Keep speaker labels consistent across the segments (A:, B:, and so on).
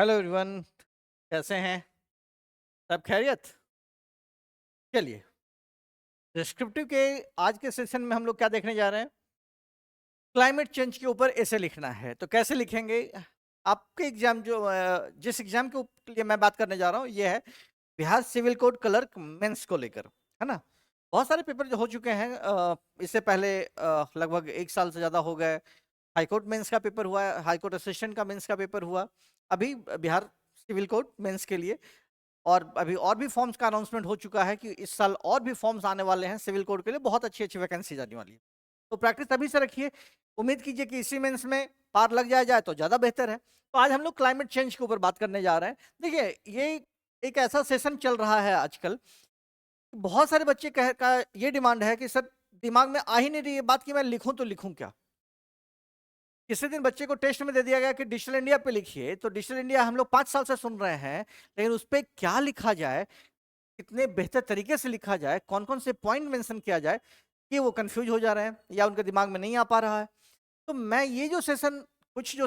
A: Hello everyone. कैसे हैं? सब खैरियत? चलिए, डिस्क्रिप्टिव के आज के सेशन में हम लोग क्या देखने जा रहे हैं? क्लाइमेट चेंज के ऊपर ऐसे लिखना है। तो कैसे लिखेंगे? आपके एग्जाम जो जिस एग्जाम के लिए मैं बात करने जा रहा हूँ ये है Bihar civil court clerk mains को लेकर, है ना। बहुत सारे पेपर जो हो चुके हैं, इससे पहले लगभग 1 साल से ज्यादा हो गए। हाईकोर्ट मेंस का पेपर हुआ है, हाईकोर्ट असिस्टेंट का मेंस का पेपर हुआ। अभी बिहार सिविल कोड मेंस के लिए और अभी और भी फॉर्म्स का अनाउंसमेंट हो चुका है कि इस साल और भी फॉर्म्स आने वाले हैं सिविल कोड के लिए। बहुत अच्छी अच्छी वैकेंसी आने वाली है। तो प्रैक्टिस तभी से रखिए। उम्मीद कीजिए कि इसी मेंस में पार लग जाए तो ज्यादा बेहतर है। तो आज हम लोग क्लाइमेट चेंज के ऊपर बात करने जा रहे हैं। देखिए, ये एक ऐसा सेशन चल रहा है आजकल। बहुत सारे बच्चे का ये डिमांड है कि सर, दिमाग में आ ही नहीं रही है बात कि मैं लिखूं तो लिखूं क्या। किसी दिन बच्चे को टेस्ट में दे दिया गया कि डिजिटल इंडिया पे लिखिए, तो डिजिटल इंडिया हम लोग 5 साल से सुन रहे हैं, लेकिन उस पर क्या लिखा जाए, कितने बेहतर तरीके से लिखा जाए, कौन कौन से पॉइंट मेंशन किया जाए, कि वो कंफ्यूज हो जा रहे हैं या उनके दिमाग में नहीं आ पा रहा है। तो मैं ये जो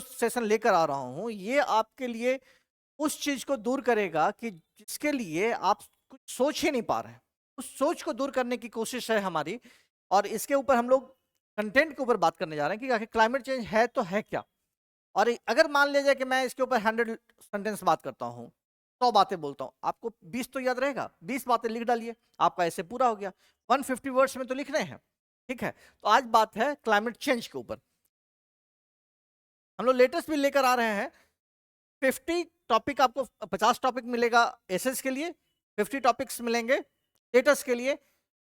A: सेशन लेकर आ रहा हूँ, ये आपके लिए उस चीज को दूर करेगा कि जिसके लिए आप कुछ सोच ही नहीं पा रहे हैं। उस सोच को दूर करने की कोशिश है हमारी। और इसके ऊपर हम लोग कंटेंट के ऊपर बात करने जा रहे हैं कि आखिर क्लाइमेट चेंज है तो है क्या। और अगर मान लिया जाए कि मैं इसके ऊपर 100 सेंटेंस बात करता हूँ, 100 बातें बोलता हूँ, आपको 20 तो याद रहेगा। 20 बातें लिख डालिए, आपका ऐसे पूरा हो गया। 150 वर्ड्स में तो लिखने हैं। ठीक है, तो आज बात है क्लाइमेट चेंज के ऊपर। हम लोग लेटेस्ट भी लेकर आ रहे हैं। 50 टॉपिक, आपको 50 टॉपिक मिलेगा एसेस के लिए, 50 टॉपिक्स मिलेंगे लेटेस्ट के लिए।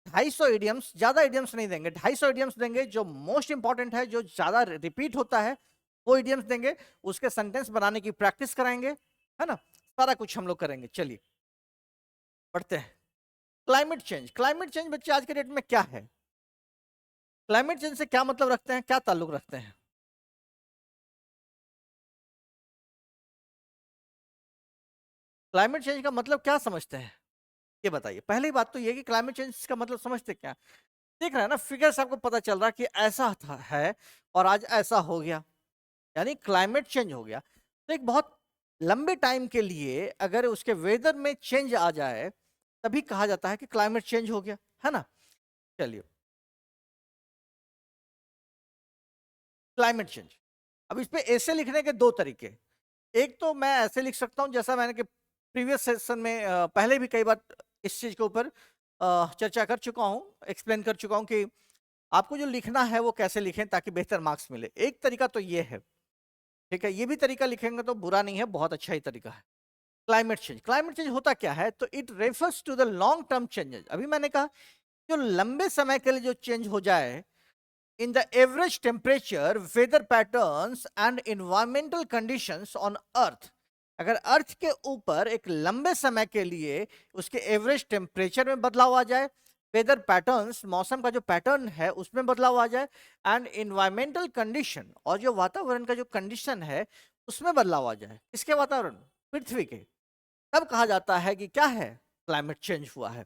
A: 250 इडियम्स, ज्यादा इडियम्स नहीं देंगे, 250 इडियम्स देंगे जो मोस्ट इंपॉर्टेंट है, जो ज्यादा रिपीट होता है, वो इडियम्स देंगे। उसके सेंटेंस बनाने की प्रैक्टिस कराएंगे, है ना। सारा कुछ हम लोग करेंगे। चलिए पढ़ते हैं। Climate change. क्लाइमेट चेंज बच्चे आज के डेट में क्या है? क्लाइमेट चेंज से क्या मतलब रखते हैं, क्या ताल्लुक रखते हैं? क्लाइमेट चेंज का मतलब क्या समझते हैं, ये बताइए। पहली बात तो ये कि क्लाइमेट चेंज का मतलब समझते क्या? देख रहे हैं ना, फिगर्स आपको पता चल रहा है कि ऐसा था है और आज ऐसा हो गया, यानी क्लाइमेट चेंज हो गया। तो एक बहुत लंबे टाइम के लिए अगर उसके वेदर में चेंज आ जाए, तभी कहा जाता है कि क्लाइमेट चेंज हो गया, है ना। चलिए, क्लाइमेट चेंज। अब इस पे ऐसे लिखने के दो तरीके। एक तो मैं ऐसे लिख सकता हूं जैसा मैंने कि प्रीवियस सेशन में पहले भी कई बार इस चीज के ऊपर चर्चा कर चुका हूं, एक्सप्लेन कर चुका हूं कि आपको जो लिखना है वो कैसे लिखें ताकि बेहतर मार्क्स मिले। एक तरीका तो ये है, ठीक है। ये भी तरीका लिखेंगे तो बुरा नहीं है, बहुत अच्छा ही तरीका है। Climate change. क्लाइमेट चेंज होता क्या है? तो it refers to the long term changes. अभी मैंने कहा जो लंबे समय के लिए जो चेंज हो जाए in the average temperature, weather patterns and environmental conditions on earth. अगर अर्थ के ऊपर एक लंबे समय के लिए उसके एवरेज टेम्परेचर में बदलाव आ जाए, वेदर पैटर्न्स, मौसम का जो पैटर्न है उसमें बदलाव आ जाए, एंड environmental कंडीशन, और जो वातावरण का जो कंडीशन है उसमें बदलाव आ जाए। किसके वातावरण? पृथ्वी के। तब कहा जाता है कि क्या है, क्लाइमेट चेंज हुआ है।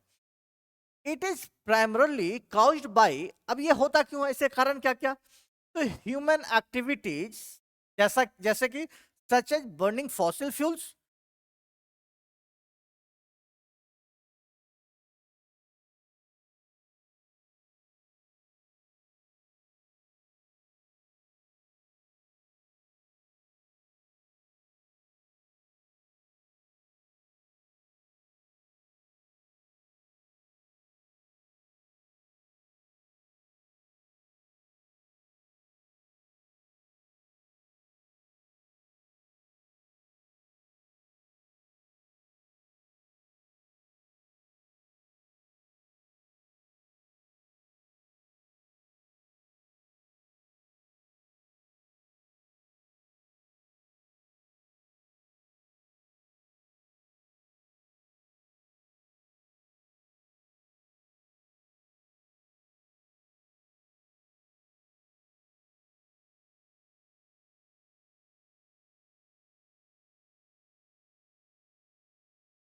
A: It is primarily caused by. अब ये होता क्यों है, इसके कारण क्या क्या? तो ह्यूमन एक्टिविटीज, जैसा जैसे कि such as burning fossil fuels.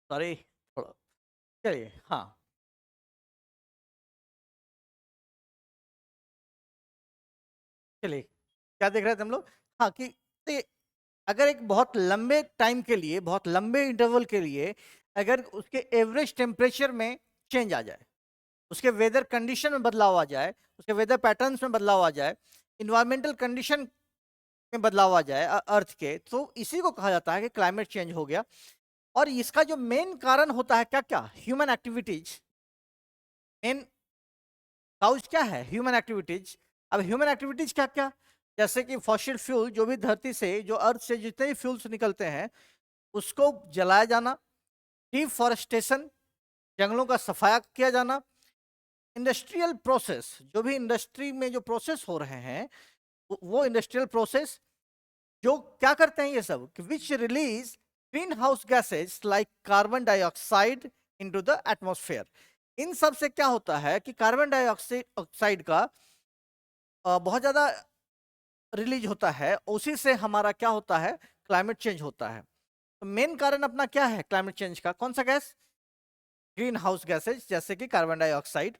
A: Sorry, थोड़ा। चलिए, हाँ। चलिए, क्या देख रहे थे हम लोग? हाँ, कि अगर एक बहुत लंबे टाइम के लिए, बहुत लंबे इंटरवल के लिए अगर उसके एवरेज टेम्परेचर में चेंज आ जाए, उसके वेदर कंडीशन में बदलाव आ जाए, उसके वेदर पैटर्न्स में बदलाव आ जाए, इन्वायरमेंटल कंडीशन में बदलाव आ जाए अर्थ के, तो इसी को कहा जाता है कि क्लाइमेट चेंज हो गया। और इसका जो मेन कारण होता है क्या क्या, ह्यूमन एक्टिविटीज। मेन काउज क्या है, ह्यूमन एक्टिविटीज। अब ह्यूमन एक्टिविटीज क्या क्या, जैसे कि फॉसिल फ्यूल, जो भी धरती से, जो अर्थ से जितने भी फ्यूल्स निकलते हैं उसको जलाया जाना, डिफॉरेस्टेशन, जंगलों का सफाया किया जाना, इंडस्ट्रियल प्रोसेस, जो भी इंडस्ट्री में जो प्रोसेस हो रहे हैं वो इंडस्ट्रियल प्रोसेस जो क्या करते हैं ये सब, which release green house gases like carbon dioxide into the atmosphere. इन सब से क्या होता है कि कार्बन डाइऑक्साइड का बहुत ज्यादा रिलीज होता है, उसी से हमारा क्या होता है, क्लाइमेट चेंज होता है। तो मेन कारण अपना क्या है क्लाइमेट चेंज का, कौन सा गैस, ग्रीन हाउस गैसेज, जैसे कि carbon dioxide.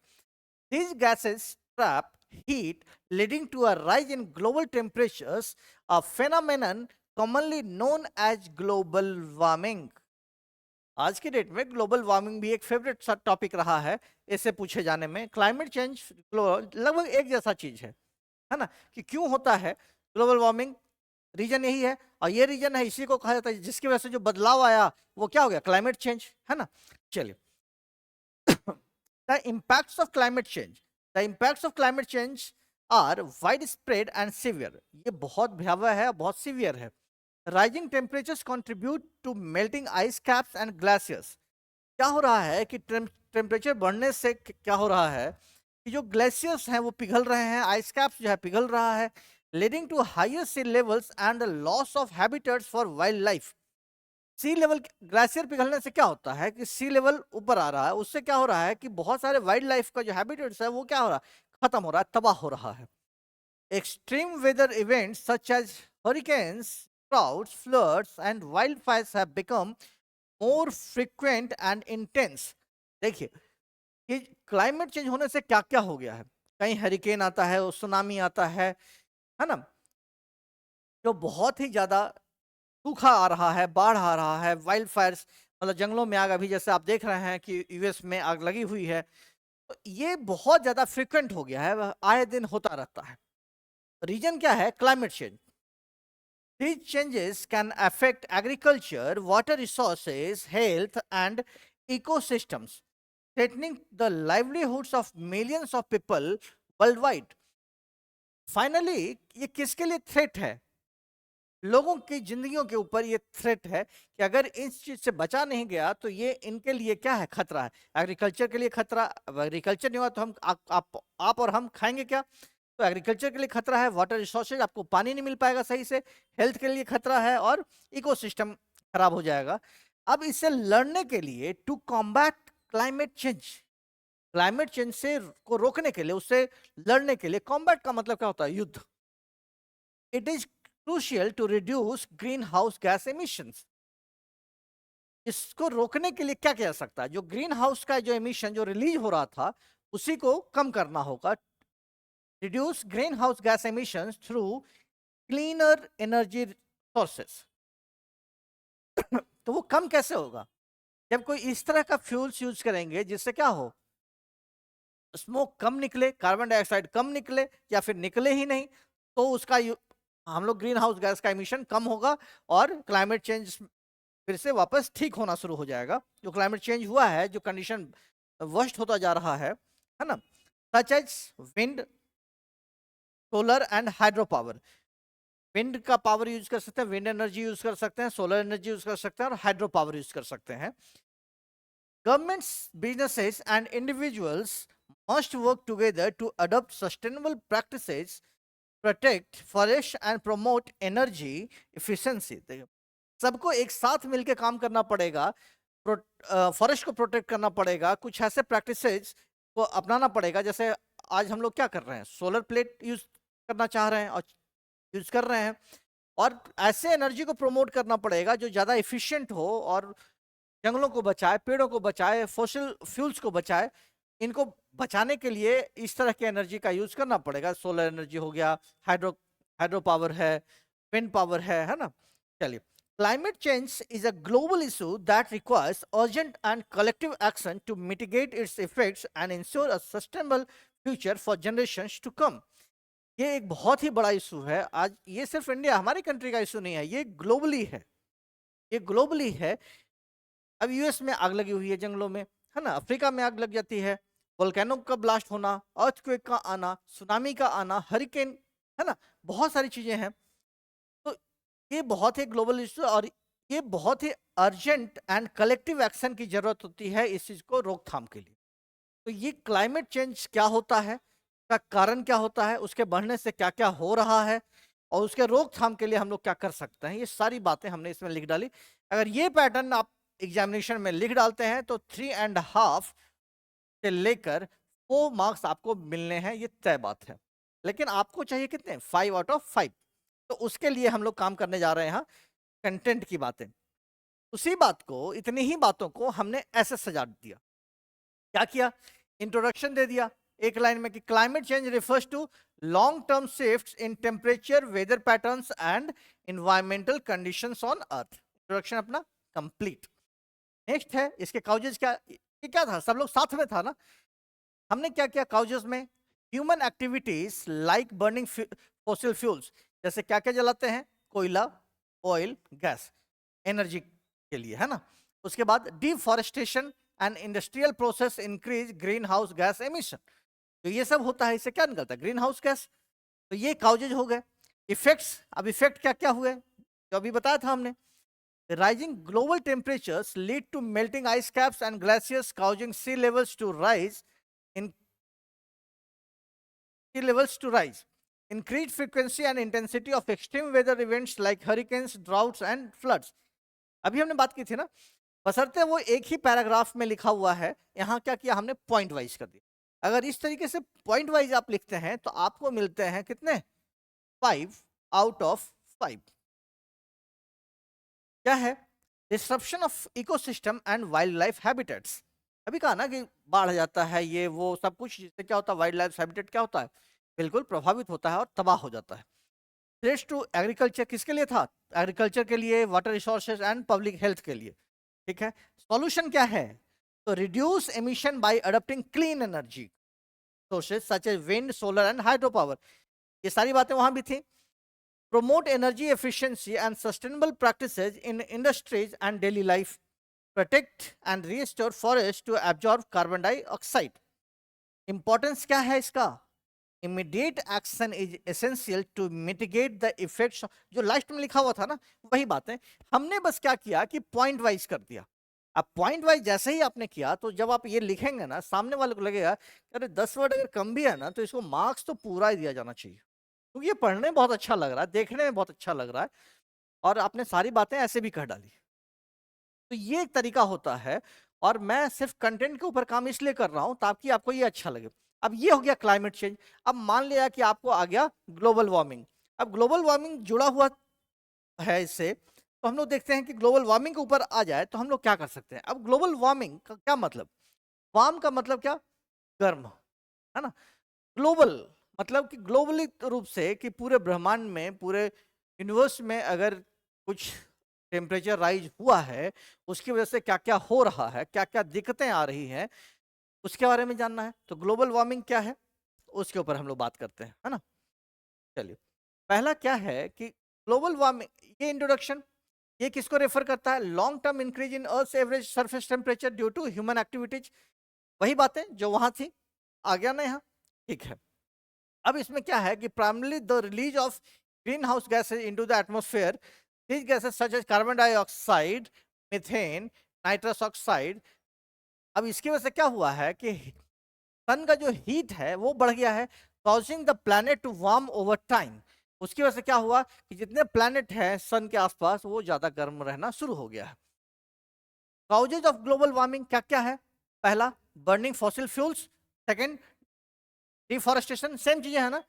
A: These gases trap heat, leading to a rise in global temperatures, a phenomenon commonly known as global warming. आज की डेट में ग्लोबल वार्मिंग भी एक फेवरेट सा टॉपिक रहा है ऐसे पूछे जाने में। क्लाइमेट चेंज लगभग एक जैसा चीज है ना, कि क्यों होता है ग्लोबल वार्मिंग, रीजन यही है, और ये रीजन है, इसी को कहा जाता है जिसकी वजह से जो बदलाव आया वो क्या हो गया, क्लाइमेट चेंज, है ना। चलिए, the impacts of climate change, the impacts of climate change are widespread and severe. ये बहुत भयावह है, बहुत सीवियर है। Rising temperatures contribute to melting ice caps and glaciers. क्या हो रहा है कि टेम्परेचर बढ़ने से क्या हो रहा है कि जो ग्लेशियर्स हैं वो पिघल रहे हैं, आइस कैप्स जो है पिघल रहा है, leading to higher sea levels and loss of habitats for wildlife. Sea level, glacier पिघलने से क्या होता है कि सी लेवल ऊपर आ रहा है, उससे क्या हो रहा है कि बहुत सारे वाइल्ड लाइफ का जो हैबिटेट्स है वो क्या हो रहा है, खत्म हो रहा है, तबाह हो रहा है। Extreme weather events such as hurricanes, droughts, floods and wildfires have become more frequent and intense. देखिए कि क्लाइमेट चेंज होने से क्या क्या हो गया है, कहीं हरिकेन आता है, सुनामी आता है ना, जो बहुत ही ज्यादा सूखा आ रहा है, बाढ़ आ रहा है, वाइल्ड फायर्स, मतलब जंगलों में आग, अभी जैसे आप देख रहे हैं कि यूएस में आग लगी हुई है, तो ये बहुत ज्यादा फ्रिक्वेंट हो गया है, आए दिन होता रहता है। रीजन क्या है, climate change. These changes can affect agriculture, water resources, health, and ecosystems, threatening the livelihoods of millions of people worldwide. Finally, ये किसके लिए थ्रेट है, लोगों की जिंदगियों के ऊपर ये थ्रेट है कि अगर इस चीज से बचा नहीं गया तो ये इनके लिए क्या है, खतरा है। एग्रीकल्चर के लिए खतरा, एग्रीकल्चर नहीं हुआ तो हम आप और हम खाएंगे क्या, तो एग्रीकल्चर के लिए खतरा है, वाटर रिसोर्सेज, आपको पानी नहीं मिल पाएगा सही से, हेल्थ के लिए खतरा है, और इकोसिस्टम खराब हो जाएगा। अब इससे लड़ने के लिए, to combat climate change, climate change से को रोकने के लिए, उससे लड़ने के लिए, कॉम्बैट का मतलब क्या होता है, युद्ध। It is crucial to reduce greenhouse gas emissions. इसको रोकने के लिए क्या किया जा सकता है, जो ग्रीन हाउस का जो एमिशन जो रिलीज हो रहा था उसी को कम करना होगा। Reduce green house gas emissions through cleaner energy sources. तो वो कम कैसे होगा, जब कोई इस तरह का फ्यूल्स यूज करेंगे जिससे क्या हो, स्मोक कम निकले, कार्बन डाइऑक्साइड कम निकले, या फिर निकले ही नहीं, तो उसका हम लोग ग्रीन हाउस गैस का एमिशन कम होगा और क्लाइमेट चेंज फिर से वापस ठीक होना शुरू हो जाएगा। जो क्लाइमेट चेंज हुआ है, जो कंडीशन वर्स्ट होता जा रहा है ना, such as wind, solar and hydro power. Wind का पावर यूज कर सकते हैं, विंड एनर्जी यूज कर सकते हैं, सोलर एनर्जी यूज कर सकते हैं, और हाइड्रो पावर यूज कर सकते हैं। Governments, businesses, and individuals must work together to adopt sustainable practices, protect forests, and promote energy efficiency. सबको एक साथ मिलकर काम करना पड़ेगा, फॉरेस्ट को प्रोटेक्ट करना पड़ेगा, कुछ ऐसे प्रैक्टिसेस को अपनाना पड़ेगा, जैसे आज हम लोग क्या कर रहे हैं, सोलर प्लेट यूज करना चाह रहे हैं और यूज कर रहे हैं, और ऐसे एनर्जी को प्रमोट करना पड़ेगा जो ज़्यादा एफिशिएंट हो और जंगलों को बचाए, पेड़ों को बचाए, फॉसिल फ्यूल्स को बचाए। इनको बचाने के लिए इस तरह की एनर्जी का यूज करना पड़ेगा, सोलर एनर्जी हो गया, हाइड्रो पावर है, विंड पावर है ना, चलिए, climate change is a global issue that requires urgent and collective action to mitigate its effects and ensure a sustainable future for generations to come. ये एक बहुत ही बड़ा इशू है। आज ये सिर्फ इंडिया, हमारी कंट्री का इशू नहीं है, ये ग्लोबली है, ये ग्लोबली है। अब यूएस में आग लगी हुई है जंगलों में, है ना, अफ्रीका में आग लग जाती है, वोल्केनो का ब्लास्ट होना, अर्थक्वेक का आना, सुनामी का आना, हरिकेन, है ना, बहुत सारी चीजें हैं। तो ये बहुत ही ग्लोबल इशू और ये बहुत ही अर्जेंट एंड कलेक्टिव एक्शन की जरूरत होती है इस चीज को रोकथाम के लिए। तो ये क्लाइमेट चेंज क्या होता है, का कारण क्या होता है, उसके बढ़ने से क्या क्या हो रहा है और उसके रोकथाम के लिए हम लोग क्या कर सकते हैं, ये सारी बातें हमने इसमें लिख डाली। अगर ये पैटर्न आप एग्जामिनेशन में लिख डालते हैं तो 3.5 से लेकर 4 मार्क्स आपको मिलने हैं, ये तय बात है। लेकिन आपको चाहिए कितने, 5 आउट ऑफ 5। तो उसके लिए हम लोग काम करने जा रहे हैं कंटेंट की बातें। उसी बात को, इतनी ही बातों को हमने ऐसे सजा दिया। क्या किया, इंट्रोडक्शन दे दिया एक लाइन में कि climate change refers to long term shifts in temperature, weather patterns and environmental conditions on earth. Introduction अपना कंप्लीट। नेक्स्ट है इसके काउजेस। क्या ये क्या था, सब लोग साथ में था ना। हमने क्या किया काउजेस में, human activities like burning fossil fuels, जैसे क्या क्या जलाते हैं, कोयला, ऑयल, गैस, एनर्जी के लिए, है ना। उसके बाद deforestation and industrial process increase green house gas emission. तो ये सब होता है, इससे क्या निकलता है, ग्रीन हाउस गैस। तो ये काउजेज हो गए। इफेक्ट्स, अब इफेक्ट क्या क्या हुए, जो अभी बताया था हमने। Rising global temperatures lead to melting ice caps and glaciers, causing sea levels to rise. Increased frequency and intensity of extreme weather events like hurricanes, droughts, and floods. अभी हमने बात की थी ना, बशर्ते वो एक ही पैराग्राफ में लिखा हुआ है, यहाँ क्या किया हमने, पॉइंट वाइज कर दिया। अगर इस तरीके से पॉइंट वाइज आप लिखते हैं तो आपको मिलते हैं कितने, 5 आउट ऑफ 5। क्या है, disruption of ecosystem and wild life habitats. अभी कहा ना कि बाढ़ जाता है, ये वो सब कुछ, जिससे क्या होता है, वाइल्ड लाइफ हैबिटेट क्या होता है, बिल्कुल प्रभावित होता है और तबाह हो जाता है। थ्रेट्स टू एग्रीकल्चर, किसके लिए था, एग्रीकल्चर के लिए, water resources and public health के लिए। ठीक है, सॉल्यूशन क्या है, तो reduce emission by adopting clean energy sources such as wind, solar and hydro power. ये सारी बातें वहां भी थी। Promote energy efficiency and sustainable practices in industries and daily life. Protect and restore forests to absorb carbon dioxide. Importance क्या है इसका, immediate action is essential to mitigate the effects. जो लास्ट में लिखा हुआ था ना, वही बातें हमने बस क्या किया कि पॉइंट वाइज कर दिया। अब पॉइंट वाइज जैसे ही आपने किया तो जब आप ये लिखेंगे ना, सामने वाले को लगेगा अरे 10 वर्ड अगर कम भी है ना तो इसको मार्क्स तो पूरा ही दिया जाना चाहिए, क्योंकि ये पढ़ने में बहुत अच्छा लग रहा है, देखने में बहुत अच्छा लग रहा है और आपने सारी बातें ऐसे भी कह डाली। तो ये एक तरीका होता है और मैं सिर्फ कंटेंट के ऊपर काम इसलिए कर रहा हूं ताकि आपको ये अच्छा लगे। अब ये हो गया क्लाइमेट चेंज। अब मान लिया कि आपको आ गया ग्लोबल वार्मिंग। अब ग्लोबल वार्मिंग जुड़ा हुआ है इससे, तो हम लोग देखते हैं कि ग्लोबल वार्मिंग के ऊपर आ जाए तो हम लोग क्या कर सकते हैं। अब ग्लोबल वार्मिंग का क्या मतलब, वार्म का मतलब क्या, गर्म, है ना। ग्लोबल मतलब कि ग्लोबली रूप से कि पूरे ब्रह्मांड में, पूरे यूनिवर्स में अगर कुछ टेम्परेचर राइज हुआ है, उसकी वजह से क्या क्या हो रहा है, क्या क्या दिक्कतें आ रही हैं, उसके बारे में जानना है। तो ग्लोबल वार्मिंग क्या है उसके ऊपर हम लोग बात करते हैं, है ना। चलिए, पहला क्या है कि ग्लोबल वार्मिंग, ये इंट्रोडक्शन, ये किसको रेफर करता है, long term increase in earth average surface temperature due to human activities. वही बातें जो वहां थी, आ गया ना यहाँ, ठीक है। अब इसमें क्या है कि primarily the release of green house gases into the atmosphere, these gases such as carbon dioxide, methane, nitrous oxide। अब इसकी वजह से क्या हुआ है कि सन का जो हीट है वो बढ़ गया है, causing the planet to warm over time। उसकी वजह से क्या हुआ कि जितने प्लैनेट हैं सन के आसपास वो ज्यादा गर्म रहना शुरू हो गया है। काउजेज ऑफ ग्लोबल वार्मिंग क्या क्या है, पहला burning fossil fuels, second deforestation, same चीजें है ना,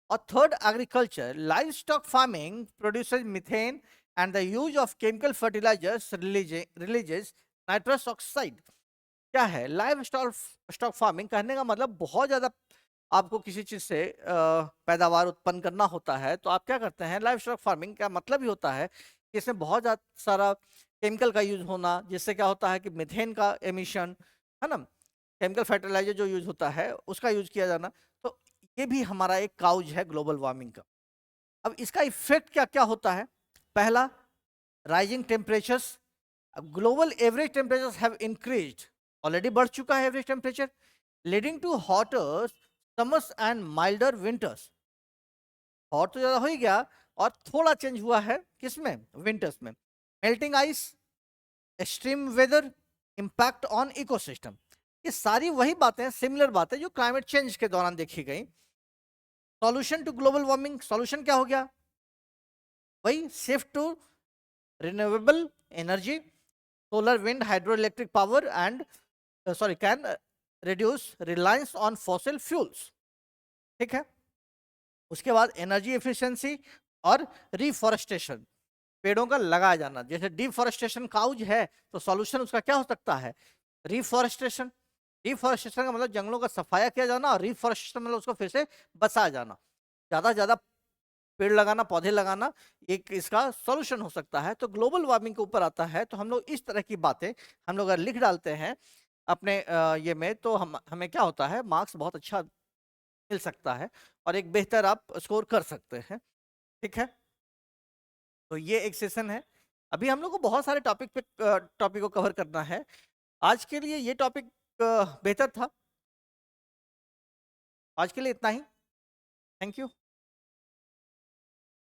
A: और third agriculture, livestock farming produces methane and the use of chemical fertilisers releases nitrous oxide. क्या है लाइव स्टॉक फार्मिंग, कहने का मतलब बहुत ज्यादा आपको किसी चीज से पैदावार उत्पन्न करना होता है तो आप क्या करते हैं, लाइव स्टॉक फार्मिंग का मतलब ही होता है इसमें बहुत सारा केमिकल का यूज होना, जिससे क्या होता है कि मीथेन का एमिशन, है ना, केमिकल फर्टिलाइजर जो यूज होता है उसका यूज किया जाना, तो ये भी हमारा एक काउज है ग्लोबल वार्मिंग का। अब इसका इफेक्ट क्या क्या होता है? पहला, rising temperatures. Global average temperatures have increased, already बढ़ चुका है average temperature, leading to hotter summers and milder winters. Hot तो ज्यादा हो ही गया, और थोड़ा चेंज हुआ है किसमें? विंटर्स में। Melting ice, extreme weather, impact on ecosystem, ये सारी वही बातें, सिमिलर बातें जो क्लाइमेट चेंज के दौरान देखी गई। Solution to global warming, solution क्या हो गया? वही shift to renewable energy, solar, wind, hydroelectric power and can reduce reliance on fossil fuels. ठीक है। उसके बाद एनर्जी एफिशिएंसी और रिफॉरेस्टेशन, पेड़ों का लगाया जाना। जैसे डिफॉरेस्टेशन काउज है, तो सॉल्यूशन उसका क्या हो सकता है? रिफॉरेस्टेशन। रिफॉरेस्टेशन का मतलब जंगलों का सफाया किया जाना, और रिफॉरेस्टेशन मतलब उसको फिर से बसाया जाना, ज्यादा से ज्यादा पेड़ लगाना, पौधे लगाना, एक इसका सॉल्यूशन हो सकता है। तो ग्लोबल वार्मिंग के ऊपर आता है, तो हम लोग इस तरह की बातें हम लोग अगर लिख डालते हैं अपने ये में, तो हमें क्या होता है, मार्क्स बहुत अच्छा मिल सकता है, और एक बेहतर आप स्कोर कर सकते हैं। ठीक है। तो ये एक सेशन है। अभी हम लोग को बहुत सारे टॉपिक को कवर करना है। आज के लिए ये टॉपिक बेहतर था। आज के लिए इतना ही। Thank you.